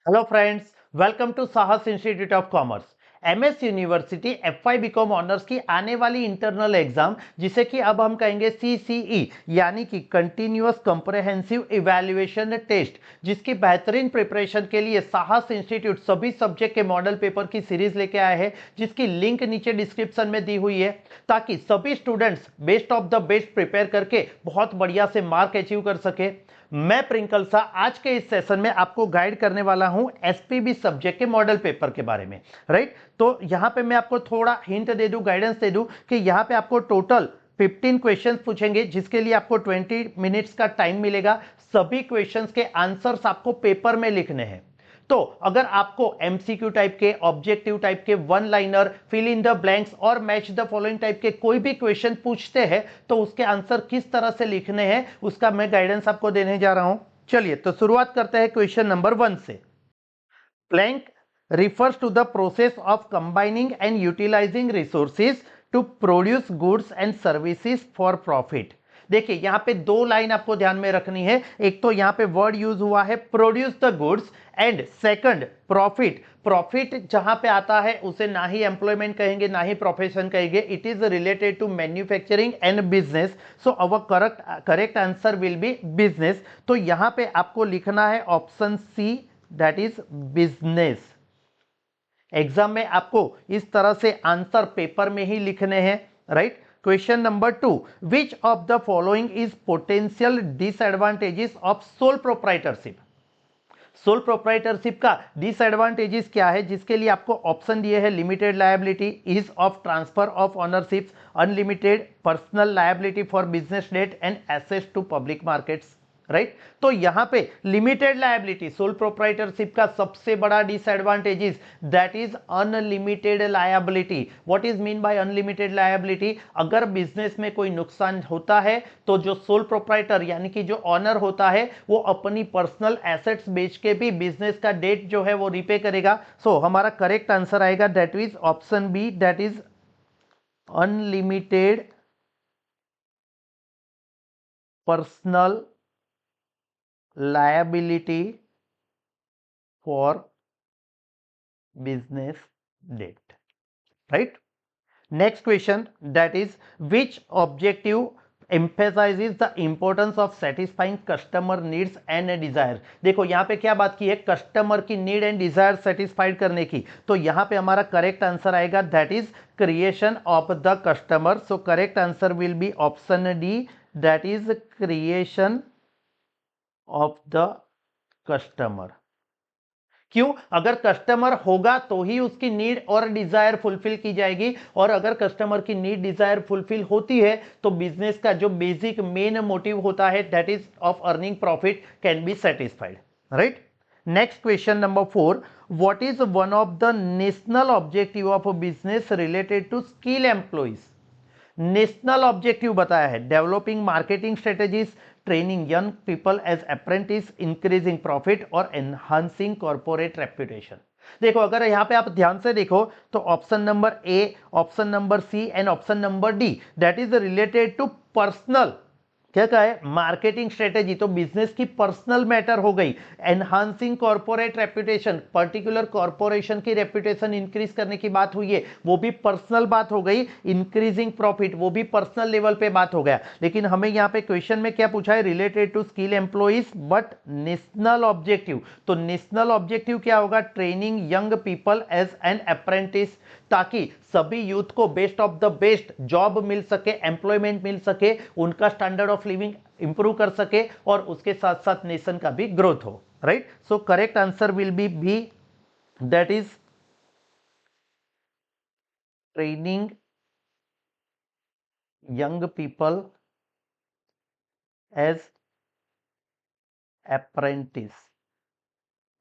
Hello friends, welcome to Sahas institute of commerce. MS university FY BCom honours की आने वाली internal exam, जिसे कि अब हम कहेंगे सीसीई यानी कि कंटिन्यूअस कंप्रहेंसिव इवैल्यूएशन टेस्ट, जिसकी बेहतरीन प्रिपरेशन के लिए साहस इंस्टीट्यूट सभी सब्जेक्ट के मॉडल पेपर की सीरीज लेके आए हैं, जिसकी लिंक नीचे डिस्क्रिप्शन में दी हुई है, ताकि सभी students best of the best prepare करके बहुत बढ़िया से मार्क अचीव कर सके। मैं प्रिंकल सा आज के इस सेशन में आपको गाइड करने वाला हूं एसपीबी सब्जेक्ट के मॉडल पेपर के बारे में। राइट, तो यहां पे मैं आपको थोड़ा हिंट दे दूं, गाइडेंस दे दूं कि यहां पे आपको टोटल 15 क्वेश्चंस पूछेंगे, जिसके लिए आपको 20 मिनट्स का टाइम मिलेगा। सभी क्वेश्चंस के आंसर्स आपको पेपर में लिखने हैं। तो अगर आपको एमसीक्यू टाइप के, ऑब्जेक्टिव टाइप के, one liner, fill in the blanks और मैच द फॉलोइंग टाइप के कोई भी क्वेश्चन पूछते हैं तो उसके आंसर किस तरह से लिखने हैं उसका मैं गाइडेंस आपको देने जा रहा हूं। चलिए तो शुरुआत करते हैं क्वेश्चन नंबर 1 से। Plank refers to the process of combining and utilizing resources to produce goods and services for profit। देखिए यहां पे दो लाइन आपको ध्यान में रखनी है। एक तो यहां पे वर्ड यूज हुआ है produce the goods and second profit. Profit जहां पे आता है उसे ना ही एम्प्लॉयमेंट कहेंगे ना ही प्रोफेशन कहेंगे, it is related to manufacturing and business. So our correct answer will be business. तो यहां पे आपको लिखना है option C, that is business. Exam में आपको इस तरह से आंसर पेपर में ही लिखने हैं। Right, question number 2, which of the following is potential disadvantages of sole proprietorship. Sole proprietorship का डिसएडवांटेजेस क्या है, जिसके लिए आपको ऑप्शन दिए हैं limited liability, ease of transfer of ownership, unlimited personal liability for business debt and access to public markets. Right, तो यहां पे लिमिटेड लायबिलिटी सोल प्रोप्राइटरशिप का सबसे बड़ा disadvantages, that is unlimited liability. What is mean by unlimited liability? अगर business में कोई नुकसान होता है तो जो सोल प्रोप्राइटर यानी कि जो ऑनर होता है वो अपनी पर्सनल एसेट्स बेच के भी बिजनेस का डेट जो है वो रिपे करेगा। सो हमारा करेक्ट आंसर आएगा that is option B, that is unlimited personal liability for business debt। Right, next question, that is which objective emphasizes the importance of satisfying customer needs and desire। देखो यहां पे क्या बात की है, customer की need and desire satisfied करने की। तो यहां पे हमारा करेक्ट आंसर आएगा that is creation of the customer. So correct answer will B option D, that is creation of the customer. क्यों? अगर कस्टमर होगा तो ही उसकी नीड और डिजायर फुलफिल की जाएगी, और अगर कस्टमर की नीड डिजायर फुलफिल होती है तो बिजनेस का जो बेसिक मेन मोटिव होता है that is of earning profit can be satisfied. Right, next question number 4, what is one of the national objective of business related to skill employees. National objective बताया है developing marketing strategies, training young people as apprentice, increasing profit और enhancing corporate reputation. देखो अगर यहां पे आप ध्यान से देखो तो option number A, option number C and option number D that is related to personal, क्या कहा है, मार्केटिंग स्ट्रेटेजी। तो बिजनेस की पर्सनल मैटर हो गई। Enhancing corporate reputation, particular corporation की रेप्यूटेशन इंक्रीज करने की बात हुई है, वो भी पर्सनल बात हो गई। इंक्रीजिंग प्रॉफिट, वो भी पर्सनल लेवल पे बात हो गया। लेकिन हमें यहां पे क्वेश्चन में क्या पूछा है, related to skill employees but national objective. तो नेशनल ऑब्जेक्टिव क्या होगा, training young people as an apprentice, ताकि सभी यूथ को best of the best job मिल सके, एम्प्लॉयमेंट मिल सके, उनका स्टैंडर्ड ऑफ लिविंग इंप्रूव कर सके और उसके साथ साथ नेशन का भी ग्रोथ हो। Right, so correct answer will be B, that is training young people as apprentice.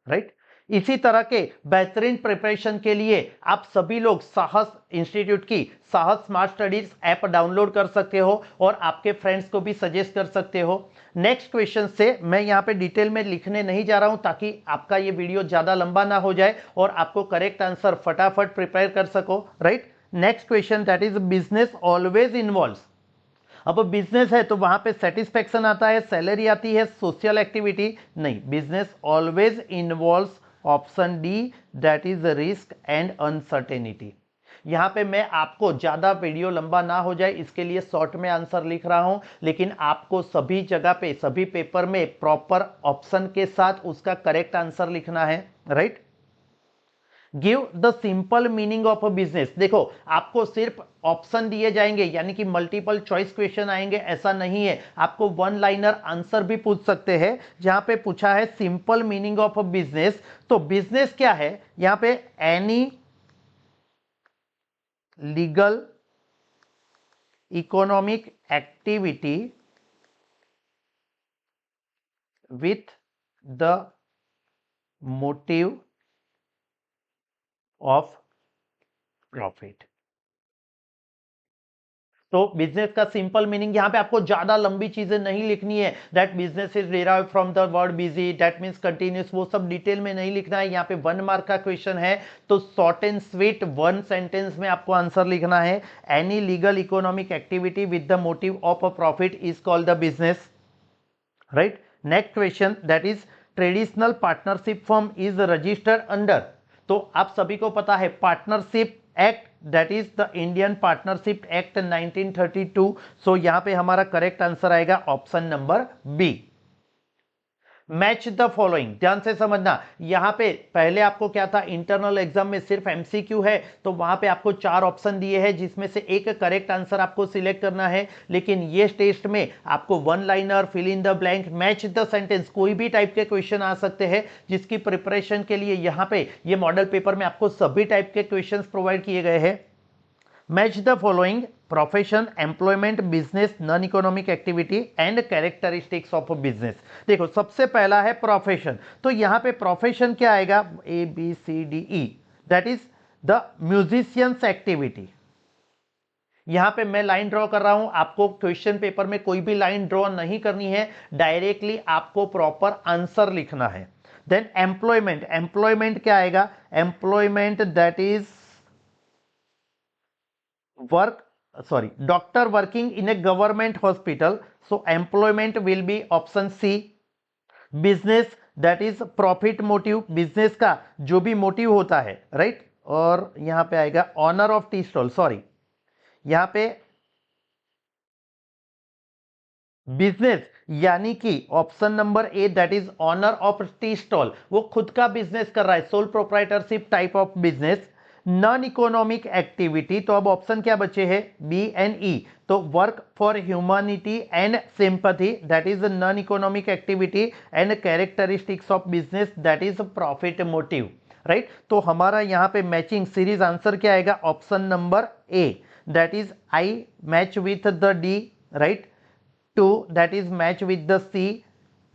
Right, इसी तरह के बेहतरीन प्रिपरेशन के लिए आप सभी लोग साहस इंस्टीट्यूट की साहस स्मार्ट स्टडीज ऐप डाउनलोड कर सकते हो और आपके फ्रेंड्स को भी सजेस्ट कर सकते हो। नेक्स्ट क्वेश्चन से मैं यहां पे डिटेल में लिखने नहीं जा रहा हूं ताकि आपका ये वीडियो ज्यादा लंबा ना हो जाए और आपको करेक्ट आंसर फटाफट प्रिपेयर कर सको। Right, next question, that is business always involves. अब बिजनेस है तो वहां पे सेटिस्फैक्शन आता है, सैलरी आती है, सोशल एक्टिविटी नहीं। Business always involves option D that is risk and uncertainty. यहाँ पे मैं आपको ज़्यादा वीडियो लंबा ना हो जाए इसके लिए शॉर्ट में आंसर लिख रहा हूँ, लेकिन आपको सभी जगह पे सभी पेपर में प्रॉपर ऑप्शन के साथ उसका करेक्ट आंसर लिखना है, right. Give the simple meaning of a business. देखो आपको सिर्फ ऑप्शन दिए जाएंगे यानी कि मल्टीपल चॉइस क्वेश्चन आएंगे ऐसा नहीं है, आपको वन लाइनर आंसर भी पूछ सकते हैं। जहां पे पूछा है simple meaning of a business, तो बिजनेस क्या है यहां पे, any legal economic activity with the motive of profit. तो बिजनेस का सिंपल मीनिंग यहां पे आपको ज्यादा लंबी चीजें नहीं लिखनी है, that business is derived from the word busy, that means continuous, वो सब डिटेल में नहीं लिखना है। यहां पे 1 मार्क का क्वेश्चन है तो शॉर्ट एंड स्वीट 1 सेंटेंस में आपको आंसर लिखना है, any legal economic activity with the motive of a profit is called the business, right. Next question that is traditional partnership firm is registered under. तो आप सभी को पता है partnership act that is the Indian partnership act 1932। So यहां पे हमारा correct answer आएगा option number B. Match the following, ध्यान से समझना। यहां पे पहले आपको क्या था, इंटरनल एग्जाम में सिर्फ एमसीक्यू है तो वहां पे आपको 4 ऑप्शन दिए हैं जिसमें से एक करेक्ट आंसर आपको सिलेक्ट करना है, लेकिन ये टेस्ट में आपको one liner, fill in the blank, match the sentence, कोई भी टाइप के क्वेश्चन आ सकते हैं, जिसकी प्रिपरेशन के लिए यहां पे ये मॉडल पेपर में आपको सभी टाइप के क्वेश्चन प्रोवाइड किए गए हैं। Match the following, profession, employment, business, non economic activity and characteristics of business. देखो सबसे पहला है प्रोफेशन, तो यहां पे प्रोफेशन क्या आएगा, A B C D E, that is the musicians activity. यहां पे मैं लाइन ड्रॉ कर रहा हूं, आपको क्वेश्चन पेपर में कोई भी लाइन ड्रॉ नहीं करनी है, डायरेक्टली आपको प्रॉपर आंसर लिखना है। देन एम्प्लॉयमेंट, एम्प्लॉयमेंट क्या आएगा, employment that is work, sorry, doctor working in a government hospital, so employment will be option C. business that is profit motive, business का जो भी मोटिव होता है, राइट right? और यहां पे आएगा owner of tea stall, sorry यहां पे बिजनेस यानी कि option number A that is owner of tea stall, वो खुद का बिजनेस कर रहा है, sole proprietorship type of business. Non economic activity, तो अब ऑप्शन क्या बचे हैं, बी एंड ई, तो work for humanity and sympathy that is non economic activity and characteristics of business that is profit motive, right. तो हमारा यहां पे मैचिंग सीरीज आंसर क्या आएगा, option number A that is I match with the D, right. 2 that is match with the C,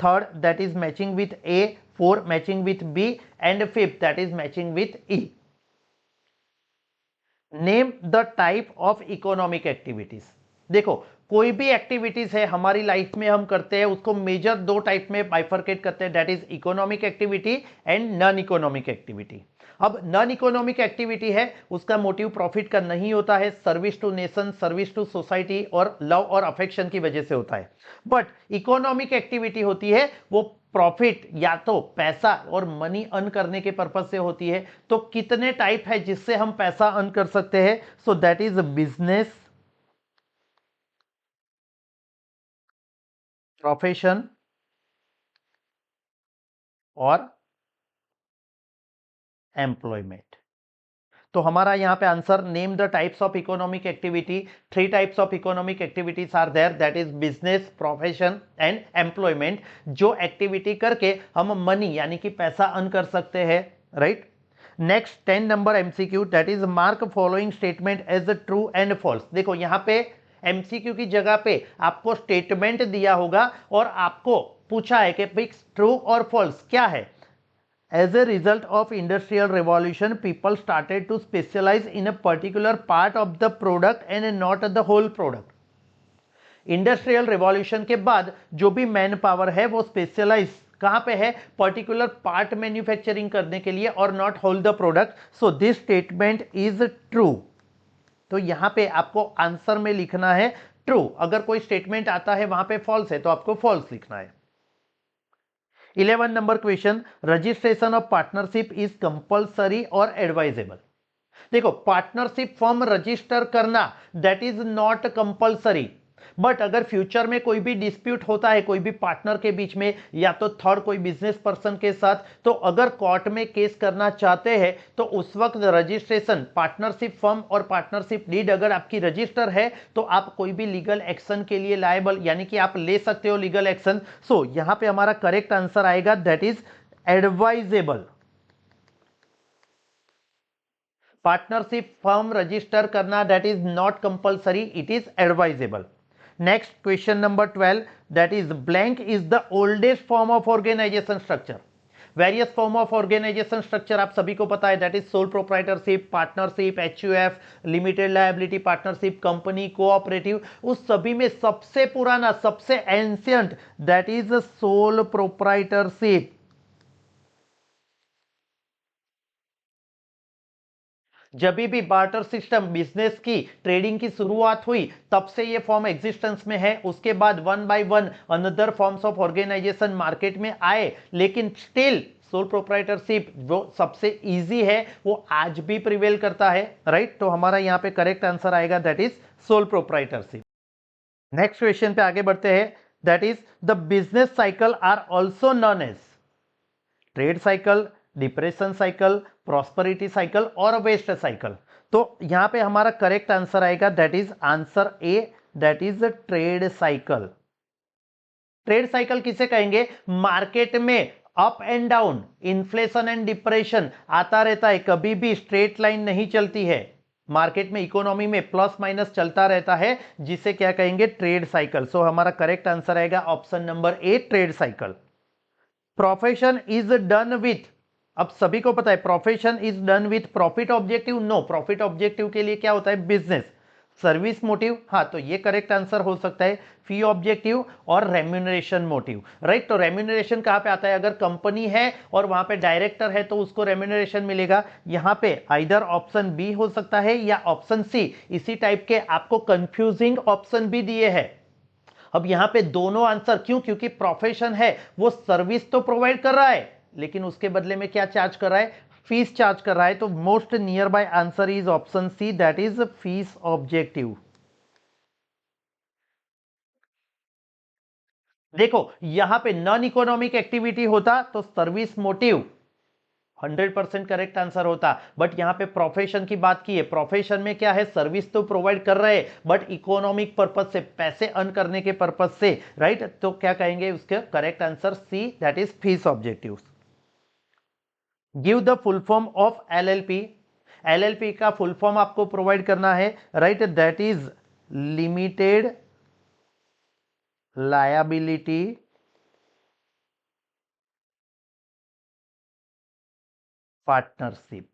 third that is matching with A, 4 matching with B and fifth that is matching with E. Name the type of economic activities। देखो कोई भी activities है हमारी life में हम करते हैं उसको मेजर 2 टाइप में बाइफरकेट करते हैं, that is economic activity and non economic activity. अब नॉन इकोनॉमिक एक्टिविटी है उसका मोटिव प्रॉफिट का नहीं होता है, service to nation, service to society और लव और अफेक्शन की वजह से होता है। बट इकोनॉमिक एक्टिविटी होती है वो प्रॉफिट या तो पैसा और मनी अर्न करने के पर्पज से होती है। तो कितने टाइप है जिससे हम पैसा अर्न कर सकते हैं, so that is business, profession और एम्प्लॉयमेंट। तो हमारा यहां पे answer, name the types of economic activity, 3 types of economic activities are there that is business, profession and employment, जो एक्टिविटी करके हम मनी यानी कि पैसा अर्न कर सकते हैं, right. Next 10 number MCQ that is mark following statement as true and false. देखो यहां पे एमसीक्यू की जगह पे आपको स्टेटमेंट दिया होगा और आपको पूछा है कि फिक्स ट्रू और फॉल्स क्या है। As a result of industrial revolution, people started to specialize in a particular part of the product and not the whole product. Industrial revolution के बाद जो भी मैन पावर है वो स्पेशलाइज कहां पे है, पर्टिकुलर पार्ट मैन्युफैक्चरिंग करने के लिए और not whole the product, so this statement is true. तो यहां पे आपको आंसर में लिखना है ट्रू, अगर कोई स्टेटमेंट आता है वहां पे फॉल्स है तो आपको फॉल्स लिखना है। 11 number question, registration of partnership is compulsory और एडवाइजेबल। देखो, पार्टनरशिप फॉर्म रजिस्टर करना that is not compulsory, but अगर फ्यूचर में कोई भी डिस्प्यूट होता है कोई भी पार्टनर के बीच में या तो थर्ड कोई बिजनेस पर्सन के साथ, तो अगर कोर्ट में केस करना चाहते हैं तो उस वक्त रजिस्ट्रेशन, पार्टनरशिप फॉर्म और पार्टनरशिप डीड अगर आपकी रजिस्टर है तो आप कोई भी लीगल एक्शन के लिए लायबल, यानी कि आप ले सकते हो लीगल एक्शन। सो यहां पे हमारा करेक्ट आंसर आएगा that is advisable. Partnership firm register करना that is not compulsory, it is advisable. Next question number 12, that is blank is the oldest form of organisation structure. Various form of organisation structure आप सभी को पता है, that is sole proprietorship, partnership, HUF, limited liability partnership, company, cooperative. उस सभी में सबसे पुराना, सबसे ancient that is sole proprietorship. जब भी बार्टर सिस्टम, बिजनेस की, ट्रेडिंग की शुरुआत हुई तब से ये फॉर्म एग्जिस्टेंस में है। उसके बाद one by one another forms of organisation market में आए, लेकिन स्टिल सोल प्रोप्राइटरशिप जो सबसे इजी है वो आज भी प्रिवेल करता है, राइट। तो हमारा यहां पे करेक्ट आंसर आएगा that is sole proprietorship. Next question पे आगे बढ़ते हैं, that is the business cycle are also known as trade cycle, depression cycle, prosperity cycle और वेस्ट साइकिल। तो यहां पे हमारा करेक्ट आंसर आएगा that is answer A, that is trade cycle. Trade cycle किसे कहेंगे? मार्केट में up and down, inflation and depression आता रहता है, कभी भी स्ट्रेट लाइन नहीं चलती है। मार्केट में, इकोनॉमी में प्लस माइनस चलता रहता है, जिसे क्या कहेंगे? Trade cycle. सो हमारा करेक्ट आंसर आएगा option number A, trade cycle. Profession is done with, अब सभी को पता है profession is done with profit objective. No, profit objective के लिए क्या होता है? बिजनेस। सर्विस मोटिव, हाँ, तो ये करेक्ट आंसर हो सकता है फी ऑब्जेक्टिव और रेम्यूनरेशन मोटिव, राइट। तो रेम्यूनरेशन कहां पे आता है? अगर कंपनी है और वहां पे डायरेक्टर है तो उसको रेम्यूनरेशन मिलेगा। यहां पे आइदर ऑप्शन बी हो सकता है या ऑप्शन सी। इसी टाइप के आपको कंफ्यूजिंग ऑप्शन भी दिए हैं। अब यहां पे दोनों आंसर क्यों? क्योंकि प्रोफेशन है, वो सर्विस तो प्रोवाइड कर रहा है लेकिन उसके बदले में क्या चार्ज कर रहा है? फीस चार्ज कर रहा है। तो most near by answer is option C, that is fees objective. देखो, यहां पे नॉन इकोनॉमिक एक्टिविटी होता तो सर्विस मोटिव 100% करेक्ट आंसर होता, बट यहां पे प्रोफेशन की बात की है। प्रोफेशन में क्या है? सर्विस तो प्रोवाइड कर रहे हैं बट इकोनॉमिक पर्पज से, पैसे अर्न करने के पर्पज से, राइट। तो क्या कहेंगे उसके? Correct answer C, that is fees objective. Give the full form of LLP. LLP का फुल फॉर्म आपको प्रोवाइड करना है, right, that is limited liability partnership.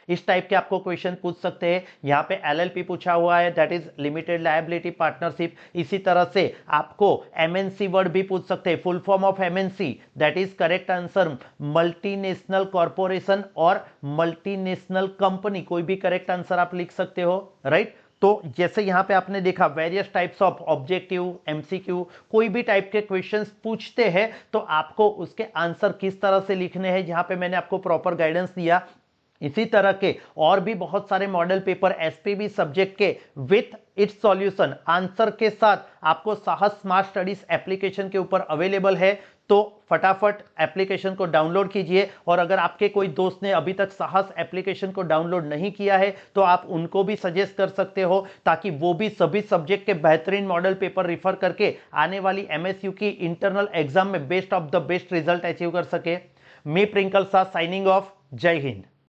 इस टाइप के आपको क्वेश्चन पूछ सकते हैं। यहां पे एलएलपी पूछा हुआ है, that is limited liability partnership. इसी तरह से आपको एमएनसी वर्ड भी पूछ सकते हैं, full form of MNC, that is correct answer multinational corporation और मल्टीनेशनल कंपनी। कोई भी करेक्ट आंसर आप लिख सकते हो, राइट। तो जैसे यहां पे आपने देखा various types of objective, MCQ, कोई भी टाइप के क्वेश्चंस पूछते हैं तो आपको उसके आंसर किस तरह से लिखने हैं, जहां पे मैंने आपको प्रॉपर गाइडेंस दिया। इसी तरह के और भी बहुत सारे मॉडल पेपर एसपीबी सब्जेक्ट के विथ इट्स सॉल्यूशन आंसर के साथ आपको साहस स्मार्ट स्टडीज एप्लीकेशन के ऊपर अवेलेबल है। तो फटाफट एप्लीकेशन को डाउनलोड कीजिए, और अगर आपके कोई दोस्त ने अभी तक साहस एप्लीकेशन को डाउनलोड नहीं किया है तो आप उनको भी सजेस्ट कर सकते हो, ताकि वो भी सभी सब्जेक्ट के बेहतरीन मॉडल पेपर रिफर करके आने वाली एमएसयू की इंटरनल एग्जाम में best of the best result achieve कर सके। मी प्रिंकल शाह साइनिंग ऑफ। जय हिंद।